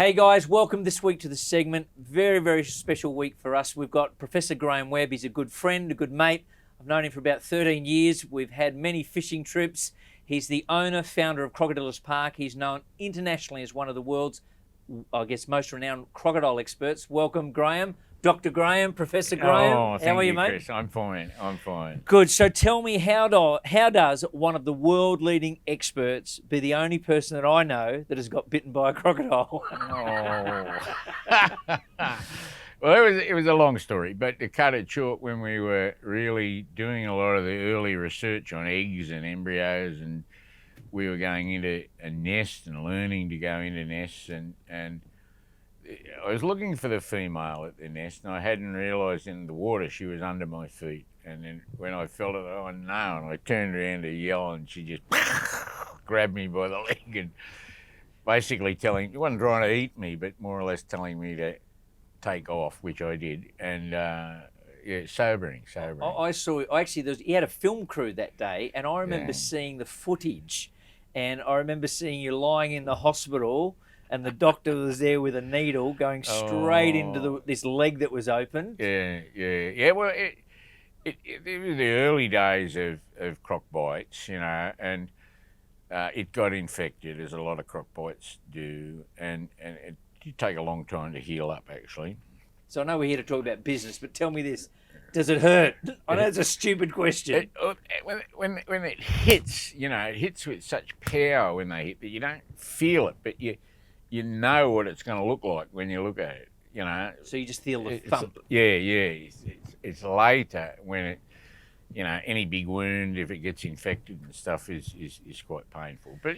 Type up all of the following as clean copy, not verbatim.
Hey guys, welcome this week to the segment. Very, very special week for us. We've got Professor Grahame Webb. He's a good friend, a good mate. I've known him for about 13 years. We've had many fishing trips. He's the owner, founder of Crocodylus Park. He's known internationally as one of the world's, I guess, most renowned crocodile experts. Welcome, Grahame. Dr. Grahame, Professor Grahame. Oh, how are you, mate? Chris? I'm fine. Good. So tell me, how does one of the world-leading experts be the only person that I know that has got bitten by a crocodile? Oh. Well, it was a long story, but to cut it short, when we were really doing a lot of the early research on eggs and embryos, and we were going into a nest and learning to go into nests, and I was looking for the female at the nest, and I hadn't realised in the water she was under my feet. And then when I felt it, oh no, and I turned around to yell, and she just grabbed me by the leg and basically she wasn't trying to eat me, but more or less telling me to take off, which I did. And yeah, sobering. I saw, actually, he had a film crew that day, and I remember seeing the footage, and I remember seeing you lying in the hospital, and the doctor was there with a needle going straight into this leg that was open. Yeah. Well, it was the early days of croc bites, and it got infected, as a lot of croc bites do, and it did take a long time to heal up, actually. So I know we're here to talk about business, but tell me this: does it hurt? I know it's a stupid question. When it hits, it hits with such power when they hit that you don't feel it, but you know what it's going to look like when you look at it, So you just feel the thump. It's later when it, any big wound, if it gets infected and stuff, is quite painful. But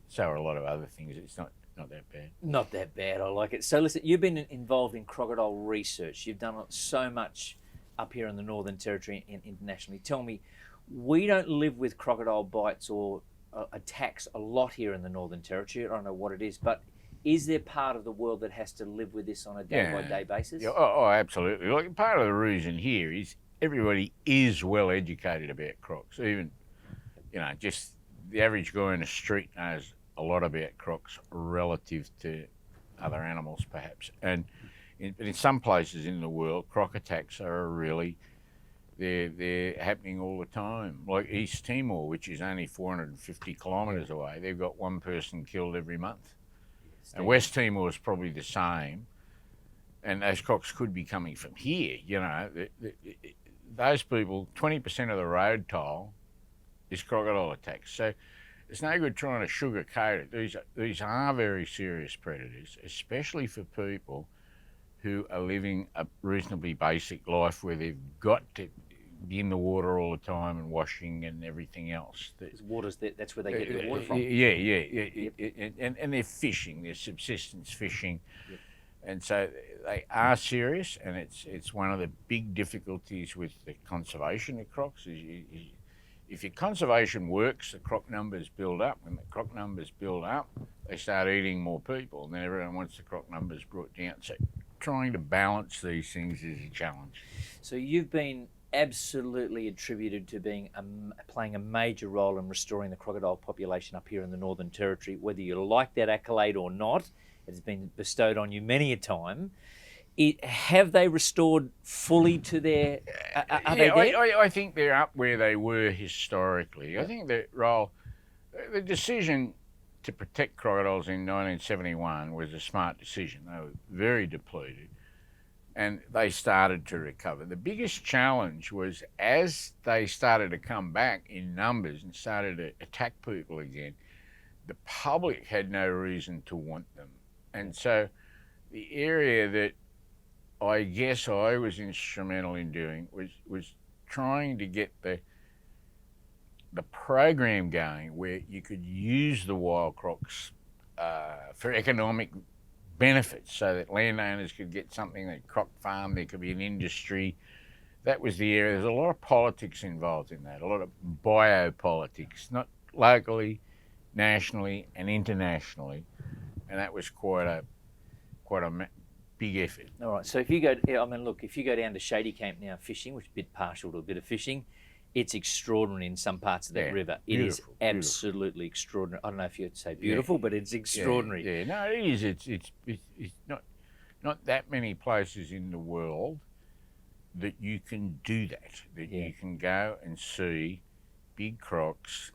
so are a lot of other things. It's not that bad. Not that bad. I like it. So listen, you've been involved in crocodile research. You've done so much up here in the Northern Territory and internationally. Tell me, we don't live with crocodile bites or attacks a lot here in the Northern Territory. I don't know what it is, but is there part of the world that has to live with this on a day-by-day basis? Yeah, absolutely. Like, part of the reason here is everybody is well educated about crocs. Even, just the average guy in the street knows a lot about crocs relative to other animals, perhaps. And in some places in the world, croc attacks are really... They're happening all the time. Like East Timor, which is only 450 kilometres away, they've got one person killed every month. And West Timor is probably the same. And those crocs could be coming from here. Those people, 20% of the road toll is crocodile attacks. So it's no good trying to sugarcoat it. These are very serious predators, especially for people who are living a reasonably basic life where they've got to be in the water all the time and washing and everything else. That's where they get their water from. And they're fishing, they're subsistence fishing. Yep. And so they are serious, and it's one of the big difficulties with the conservation of crocs. If your conservation works, the croc numbers build up. When the croc numbers build up, they start eating more people, and then everyone wants the croc numbers brought down. So trying to balance these things is a challenge. So you've been absolutely attributed to playing a major role in restoring the crocodile population up here in the Northern Territory. Whether you like that accolade or not, it has been bestowed on you many a time. Have they restored fully to their... Are they there? I think they're up where they were historically. I think the decision to protect crocodiles in 1971 was a smart decision. They were very depleted, and they started to recover. The biggest challenge was, as they started to come back in numbers and started to attack people again, the public had no reason to want them. And so the area that I guess I was instrumental in doing was trying to get the program going where you could use the wild crocs for economic benefits, so that landowners could get something, that croc farm, there could be an industry. That was the area. There's a lot of politics involved in that, a lot of biopolitics, not locally, nationally and internationally, and that was quite a big effort. All right, so if you go down to Shady Camp now fishing, which is a bit partial to a bit of fishing, It's extraordinary in some parts of that Yeah, river. It is beautiful. absolutely extraordinary. I don't know if you'd say beautiful, but it's extraordinary. Yeah, no, it is. It's not that many places in the world that you can do that. That you can go and see big crocs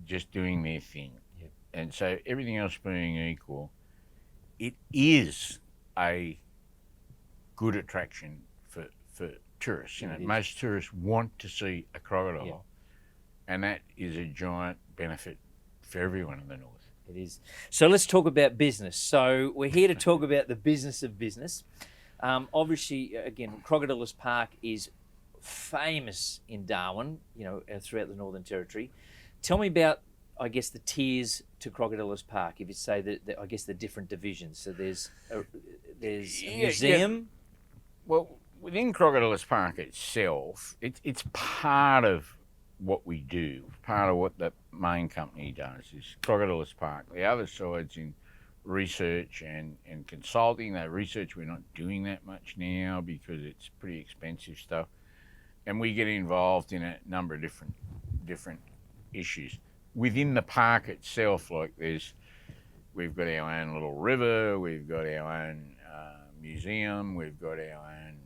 just doing their thing. Yep. And so everything else being equal, it is a good attraction for tourists. You know, most tourists want to see a crocodile, and that is a giant benefit for everyone in the north. It is. So let's talk about business. So we're here to talk about the business of business. Obviously, again, Crocodylus Park is famous in Darwin, you know, throughout the Northern Territory. Tell me about, I guess, the tiers to Crocodylus Park. If you say that I guess the different divisions. So there's a museum. Yeah. Well, within Crocodylus Park itself, it's part of what we do. Part of what the main company does is Crocodylus Park. The other side's in research and consulting. That research we're not doing that much now because it's pretty expensive stuff, and we get involved in a number of different issues within the park itself. Like we've got our own little river, we've got our own museum, we've got our own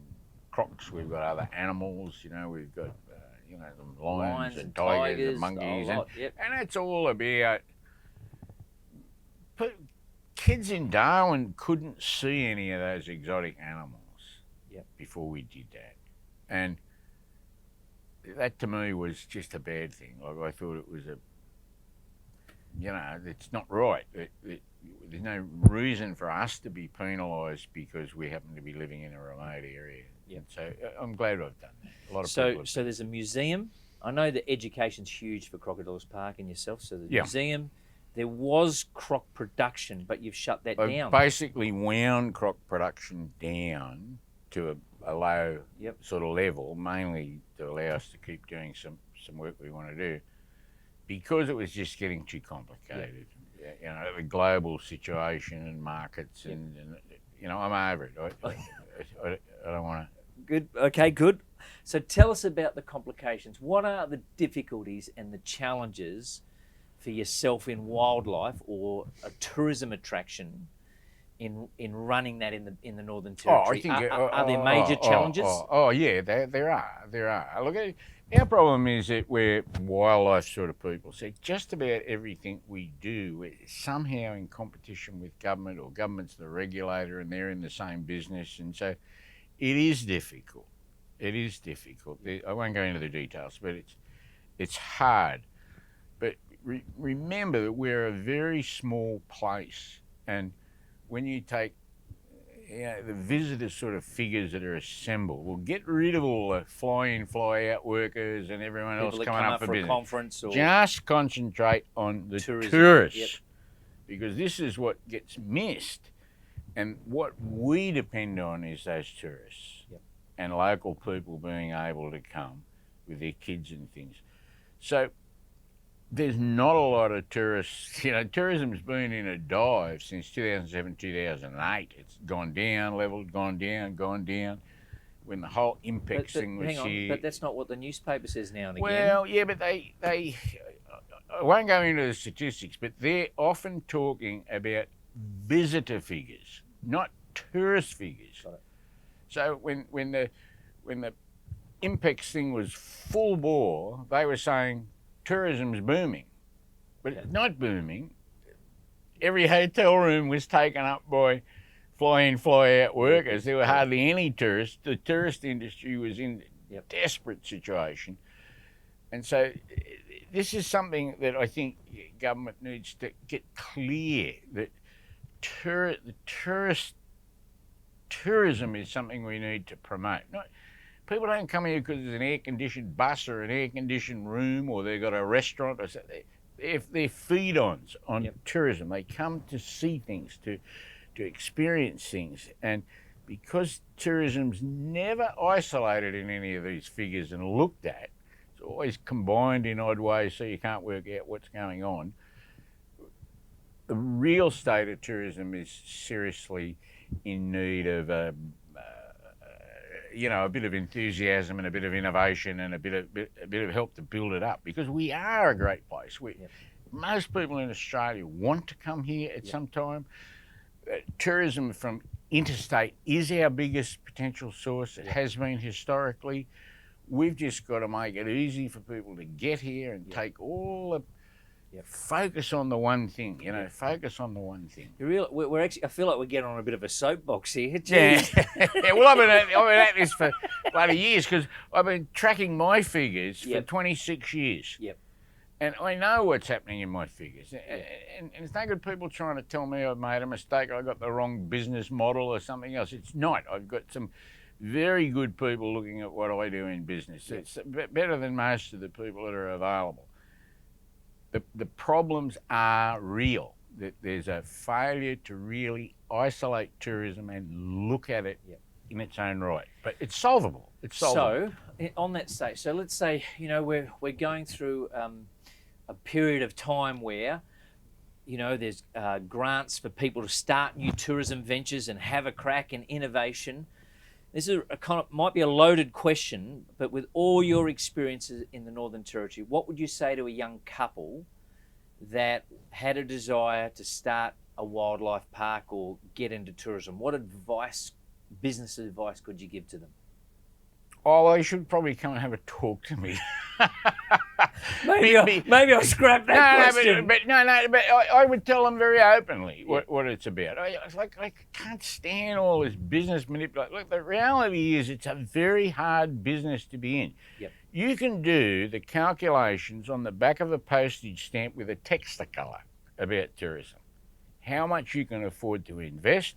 crocs, we've got other animals. You know, we've got the lions and tigers and monkeys, and it's all about. Kids in Darwin couldn't see any of those exotic animals before we did that, and that to me was just a bad thing. Like, I thought it was it's not right. There's no reason for us to be penalised because we happen to be living in a remote area. Yep. So I'm glad I've done that. A lot of people so there's a museum. I know that education's huge for Crocodylus Park and yourself. So the museum. There was croc production, but you've shut that down. Basically wound croc production down to a low sort of level, mainly to allow us to keep doing some work we want to do, because it was just getting too complicated. You know, the global situation and markets, and I'm over it. I don't want to. Good. Okay, good. So tell us about the complications. What are the difficulties and the challenges for yourself in wildlife or a tourism attraction in running that in the Northern Territory? Are there major challenges? Yeah, there are. Look, our problem is that we're wildlife sort of people. So just about everything we do, we're somehow in competition with government, or government's the regulator and they're in the same business. And so it is difficult. It is difficult. I won't go into the details, but it's hard. But remember that we're a very small place, and when you take the visitor sort of figures that are assembled, we'll get rid of all the fly-in, fly-out workers and everyone else coming up for business. A conference or just concentrate on the tourists, because this is what gets missed. And what we depend on is those tourists and local people being able to come with their kids and things. So there's not a lot of tourists. You know, tourism's been in a dive since 2007, 2008. It's gone down, leveled, gone down. When the whole IMPEX thing was here. But that's not what the newspaper says now and again. Well, yeah, but they I won't go into the statistics, but they're often talking about visitor figures, not tourist figures. Got it. So when the IMPEX thing was full bore, they were saying tourism's booming, but it's not booming. Every hotel room was taken up by fly-in, fly-out workers. There were hardly any tourists. The tourist industry was in a desperate situation. And so this is something that I think government needs to get clear, that tourism is something we need to promote. People don't come here because there's an air-conditioned bus or an air-conditioned room, or they've got a restaurant or something. If they're feed-ons on tourism, they come to see things, to experience things. And because tourism's never isolated in any of these figures and looked at, it's always combined in odd ways so you can't work out what's going on. The real state of tourism is seriously in need of a bit of enthusiasm and a bit of innovation and a bit of help to build it up, because we are a great place. Most people in Australia want to come here at some time. Tourism from interstate is our biggest potential source. It has been historically. We've just got to make it easy for people to get here and take all the focus on the one thing. Focus on the one thing. We're actually. I feel like we're getting on a bit of a soapbox here. Yeah. Well, I've been at this for bloody years, because I've been tracking my figures for 26 years. Yep. And I know what's happening in my figures. And it's no good people trying to tell me I've made a mistake, I got the wrong business model or something else. It's not. I've got some very good people looking at what I do in business. It's better than most of the people that are available. The problems are real. There's a failure to really isolate tourism and look at it in its own right. But it's solvable. It's solvable. So, on that stage, so let's say, we're going through a period of time where, there's grants for people to start new tourism ventures and have a crack in innovation. This is might be a loaded question, but with all your experiences in the Northern Territory, what would you say to a young couple that had a desire to start a wildlife park or get into tourism? What business advice could you give to them? Oh, well, you should probably come and have a talk to me. maybe I'll scrap that question. But I would tell them very openly what it's about. I can't stand all this business manipulation. Look, the reality is it's a very hard business to be in. Yep. You can do the calculations on the back of a postage stamp with a Technicolor about tourism. How much you can afford to invest,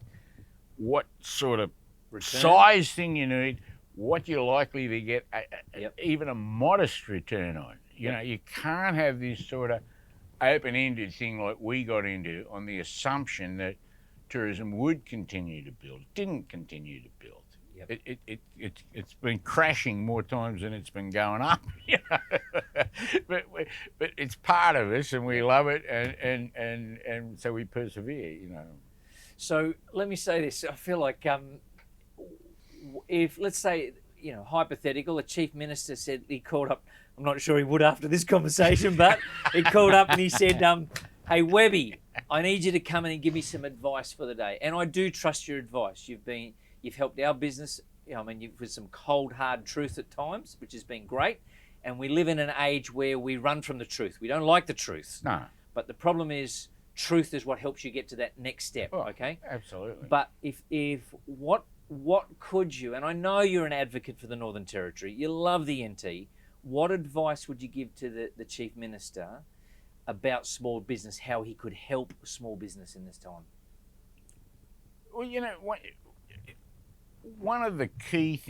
what sort of size thing you need, what you're likely to get even a modest return on. You can't have this sort of open-ended thing like we got into on the assumption that tourism would continue to build. It didn't continue to build. Yep. It's been crashing more times than it's been going up. But it's part of us, and we love it, and so we persevere. So let me say this. I feel like if, let's say, hypothetical, a chief minister said he called up, I'm not sure he would after this conversation, but he called up and he said, hey, Webby, I need you to come in and give me some advice for the day. And I do trust your advice. You've helped our business, with some cold, hard truth at times, which has been great. And we live in an age where we run from the truth. We don't like the truth. No. But the problem is, truth is what helps you get to that next step, okay? Absolutely. But if what could you, and I know you're an advocate for the Northern Territory, you love the NT, what advice would you give to the Chief Minister about small business, how he could help small business in this time? Well, one of the key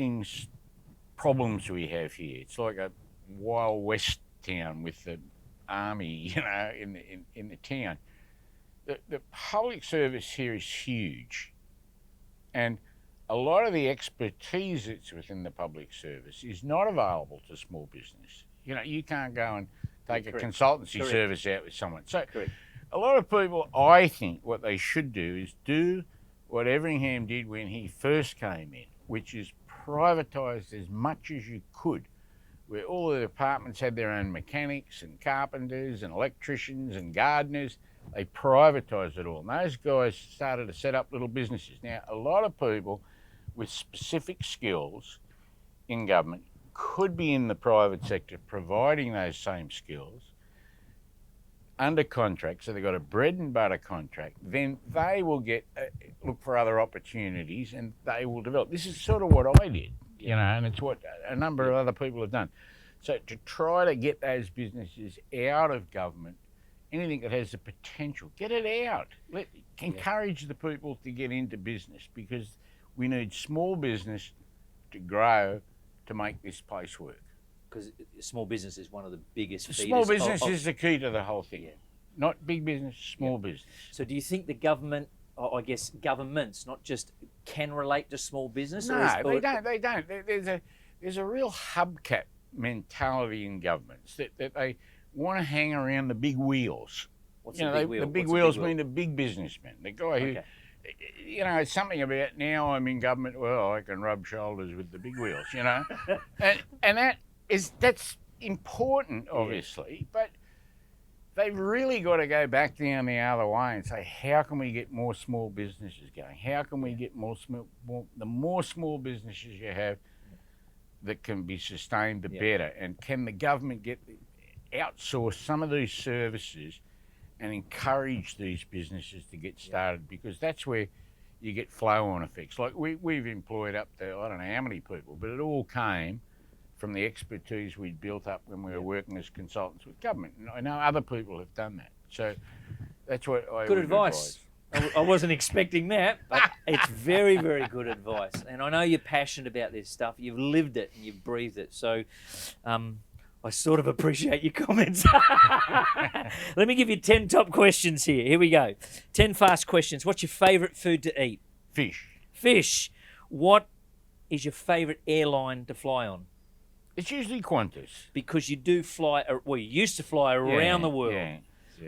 problems we have here, it's like a Wild West town with the army, in the town. The public service here is huge, and a lot of the expertise that's within the public service is not available to small business. You can't go and take a consultancy service out with someone. So a lot of people, I think, what they should do is do what Everingham did when he first came in, which is privatise as much as you could, where all the departments had their own mechanics and carpenters and electricians and gardeners. They privatised it all. And those guys started to set up little businesses. Now, a lot of people with specific skills in government could be in the private sector providing those same skills under contract, so they've got a bread and butter contract, then they will look for other opportunities and they will develop. This is sort of what I did, and it's what a number of other people have done. So to try to get those businesses out of government, anything that has the potential, get it out. Encourage the people to get into business, because we need small business to grow to make this place work. Because small business is one of the biggest feeders. Small business is the key to the whole thing. Yeah. Not big business, small business. So do you think the government, or I guess governments, not just can relate to small business? No, they don't. There's a real hubcap mentality in governments that they want to hang around the big wheels. What's the big wheel? The big wheels mean the big businessmen, the guy you know, it's something about now I'm in government. Well, I can rub shoulders with the big wheels, you know, and that's important, obviously, but they've really got to go back down the other way and say, how can we get more small businesses going? How can we get the more small businesses you have that can be sustained, the better. And can the government outsource some of these services and encourage these businesses to get started? Because that's where you get flow-on effects. Like we've employed up to, I don't know how many people, but it all came from the expertise we'd built up when we were working as consultants with government. And I know other people have done that. So that's what I Good would advice. I wasn't expecting that, but it's very, very good advice. And I know you're passionate about this stuff. You've lived it and you've breathed it. So I sort of appreciate your comments. Let me give you 10 top questions here. Here we go. 10 fast questions. What's your favourite food to eat? Fish. Fish. What is your favourite airline to fly on? It's usually Qantas. Because you do fly, well, you used to fly around the world. Yeah.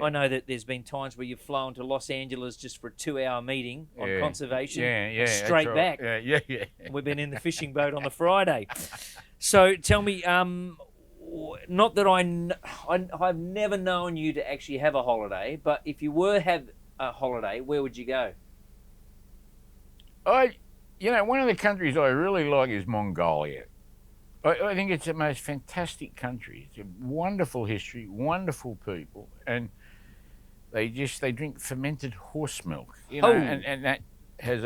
I know that there's been times where you've flown to Los Angeles just for a 2-hour meeting on conservation, straight back. Yeah. We've been in the fishing boat on the Friday. So tell me, not that I've never known you to actually have a holiday, but if you were to have a holiday, where would you go? One of the countries I really like is Mongolia. I think it's the most fantastic country. It's a wonderful history, wonderful people, and they drink fermented horse milk, and that has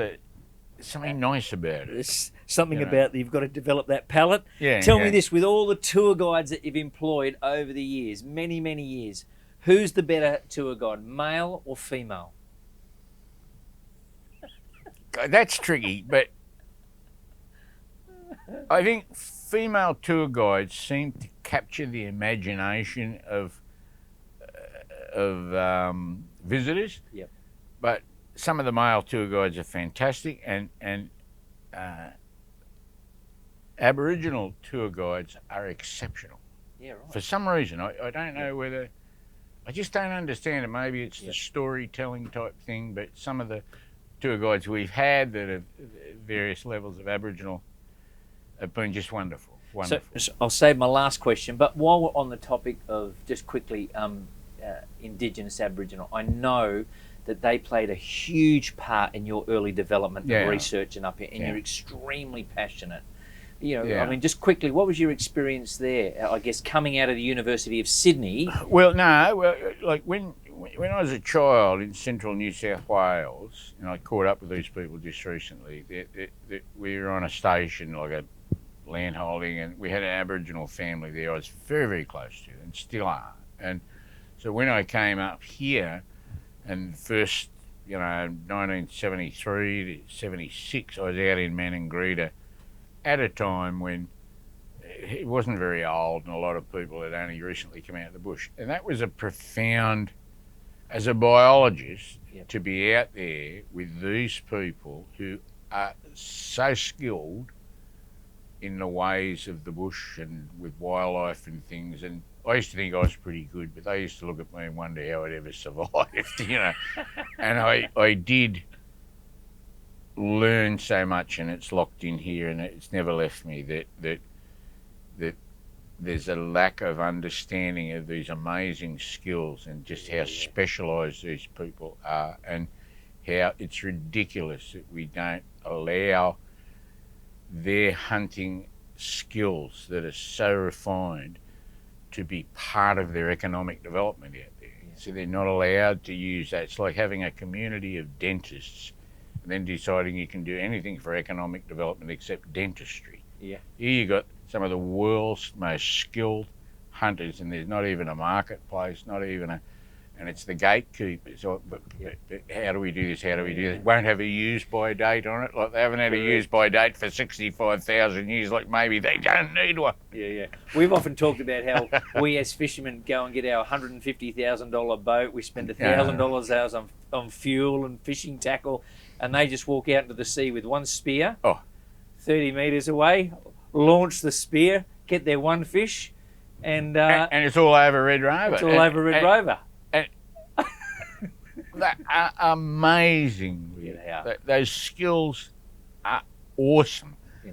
something nice about it. There's something about that. You've got to develop that palate. Yeah. Tell me this, with all the tour guides that you've employed over the years, many, many years, who's the better tour guide, male or female? That's tricky, but I think female tour guides seem to capture the imagination of visitors. Yep. But some of the male tour guides are fantastic, and Aboriginal tour guides are exceptional. Yeah, right. For some reason, I don't know whether, I just don't understand it. Maybe it's the storytelling type thing, but some of the tour guides we've had that are various levels of Aboriginal have been just wonderful. So I'll save my last question, but while we're on the topic of, just quickly, Indigenous Aboriginal, I know that they played a huge part in your early development of research and up here, and you're extremely passionate. I mean, just quickly, what was your experience there? I guess coming out of the University of Sydney. Like when I was a child in central New South Wales, and I caught up with these people just recently, we were on a station, like a land holding, and we had an Aboriginal family there I was very, very close to, and still are. And so when I came up here, and first, 1973 to 76, I was out in Maningrida at a time when it wasn't very old and a lot of people had only recently come out of the bush. And that was a profound, as a biologist, to be out there with these people who are so skilled in the ways of the bush and with wildlife and things. And I used to think I was pretty good, but they used to look at me and wonder how I'd ever survived, And I did learn so much, and it's locked in here, and it's never left me, that there's a lack of understanding of these amazing skills and just how specialised these people are, and how it's ridiculous that we don't allow their hunting skills that are so refined to be part of their economic development out there. So they're not allowed to use that. It's like having a community of dentists and then deciding you can do anything for economic development except dentistry. Yeah. Here you got some of the world's most skilled hunters, and there's not even a marketplace, and it's the gatekeepers. But how do we do this? How do we do this? Won't have a use-by date on it. Like they haven't had a use-by date for 65,000 years. Like maybe they don't need one. Yeah. We've often talked about how we as fishermen go and get our $150,000 boat. We spend $1,000 on fuel and fishing tackle, and they just walk out into the sea with one spear, 30 metres away, launch the spear, get their one fish, and it's all over Red Rover. It's all over Red Rover. They are amazing. Yeah, they are. Those skills are awesome. Yeah.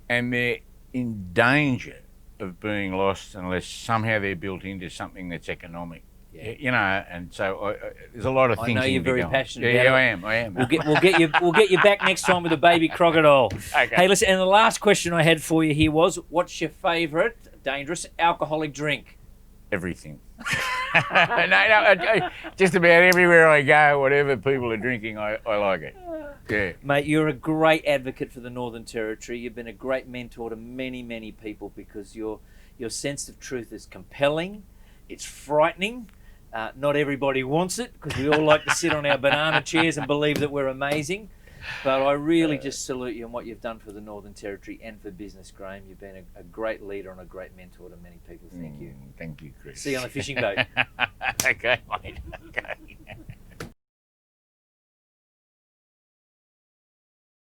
And they're in danger of being lost unless somehow they're built into something that's economic. Yeah. You know, and so there's a lot of thinking. I know you're very to go passionate on. Yeah, about I am. We'll get you back next time with a baby crocodile. Okay. Hey, listen, and the last question I had for you here was, what's your favourite dangerous alcoholic drink? Everything. no, just about everywhere I go, whatever people are drinking, I like it. Yeah. Mate, you're a great advocate for the Northern Territory. You've been a great mentor to many, many people because your sense of truth is compelling. It's frightening. Not everybody wants it because we all like to sit on our banana chairs and believe that we're amazing. But I really just salute you on what you've done for the Northern Territory and for business, Grahame. You've been a great leader and a great mentor to many people. Thank you. Thank you, Chris. See you on the fishing boat. Okay.